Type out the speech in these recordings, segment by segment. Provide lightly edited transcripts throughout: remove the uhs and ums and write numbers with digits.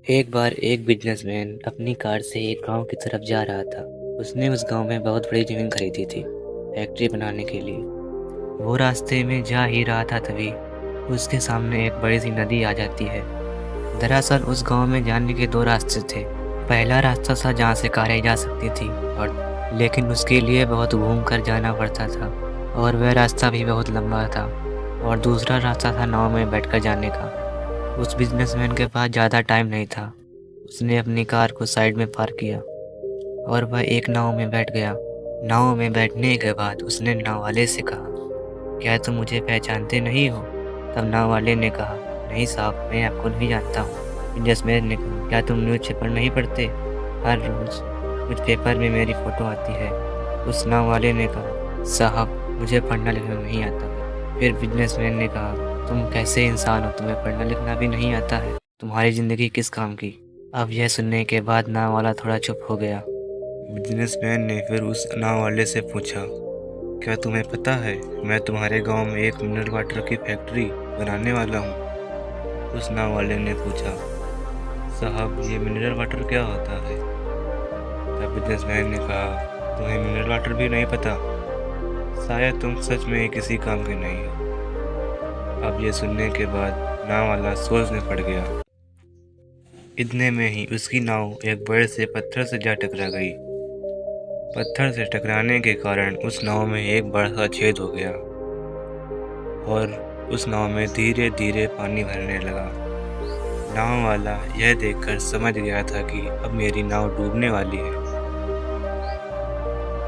एक बार एक बिजनेसमैन अपनी कार से एक गांव की तरफ जा रहा था। उसने उस गांव में बहुत बड़ी जमीन खरीदी थी फैक्ट्री बनाने के लिए। वो रास्ते में जा ही रहा था तभी उसके सामने एक बड़ी सी नदी आ जाती है। दरअसल उस गांव में जाने के दो रास्ते थे। पहला रास्ता था जहाँ से कारें जा सकती थी और लेकिन उसके लिए बहुत घूम कर जाना पड़ता था और वह रास्ता भी बहुत लंबा था। और दूसरा रास्ता था नाव में बैठकर जाने का। उस बिजनेसमैन के पास ज़्यादा टाइम नहीं था। उसने अपनी कार को साइड में पार्क किया और वह एक नाव में बैठ गया। नाव में बैठने के बाद उसने नाव वाले से कहा, क्या तुम मुझे पहचानते नहीं हो? तब नाव वाले ने कहा, नहीं साहब, मैं आपको नहीं जानता हूँ। बिजनेसमैन ने कहा, क्या तुम न्यूज़पेपर नहीं पढ़ते? हर रोज़ न्यूज़पेपर में मेरी फ़ोटो आती है। उस नाव वाले ने कहा, साहब, मुझे पढ़ना लिखना नहीं आता। फिर बिजनेसमैन ने कहा, तुम कैसे इंसान हो, तुम्हें पढ़ना लिखना भी नहीं आता है? तुम्हारी ज़िंदगी किस काम की? अब यह सुनने के बाद नाव वाला थोड़ा चुप हो गया। बिजनेसमैन ने फिर उस नाव वाले से पूछा, क्या तुम्हें पता है मैं तुम्हारे गांव में एक मिनरल वाटर की फैक्ट्री बनाने वाला हूँ? उस नाव वाले ने पूछा, साहब, ये मिनरल वाटर क्या होता है? तब बिजनेसमैन ने कहा, तुम्हें मिनरल वाटर भी नहीं पता? शायद तुम सच में ही किसी काम के नहीं हो। अब ये सुनने के बाद नाव वाला सोच में पड़ गया। इतने में ही उसकी नाव एक बड़े से पत्थर से जा टकरा गई। पत्थर से टकराने के कारण उस नाव में एक बड़ा सा छेद हो गया और उस नाव में धीरे धीरे पानी भरने लगा। नाव वाला यह देखकर समझ गया था कि अब मेरी नाव डूबने वाली है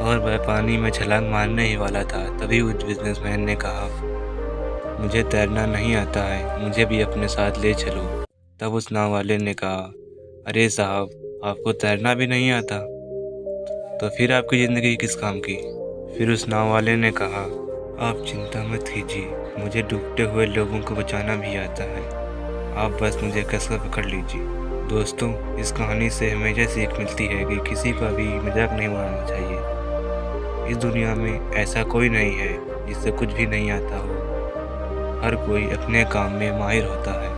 और वह पानी में छलांग मारने ही वाला था। तभी उस बिजनेसमैन ने कहा, मुझे तैरना नहीं आता है, मुझे भी अपने साथ ले चलो। तब उस नाव वाले ने कहा, अरे साहब, आपको तैरना भी नहीं आता तो फिर आपकी ज़िंदगी किस काम की? फिर उस नाव वाले ने कहा, आप चिंता मत कीजिए, मुझे डूबते हुए लोगों को बचाना भी आता है। आप बस मुझे कसकर पकड़ लीजिए। दोस्तों, इस कहानी से हमें यह सीख मिलती है कि किसी का भी मजाक नहीं उड़ाना चाहिए। इस दुनिया में ऐसा कोई नहीं है जिससे कुछ भी नहीं आता हो। हर कोई अपने काम में माहिर होता है।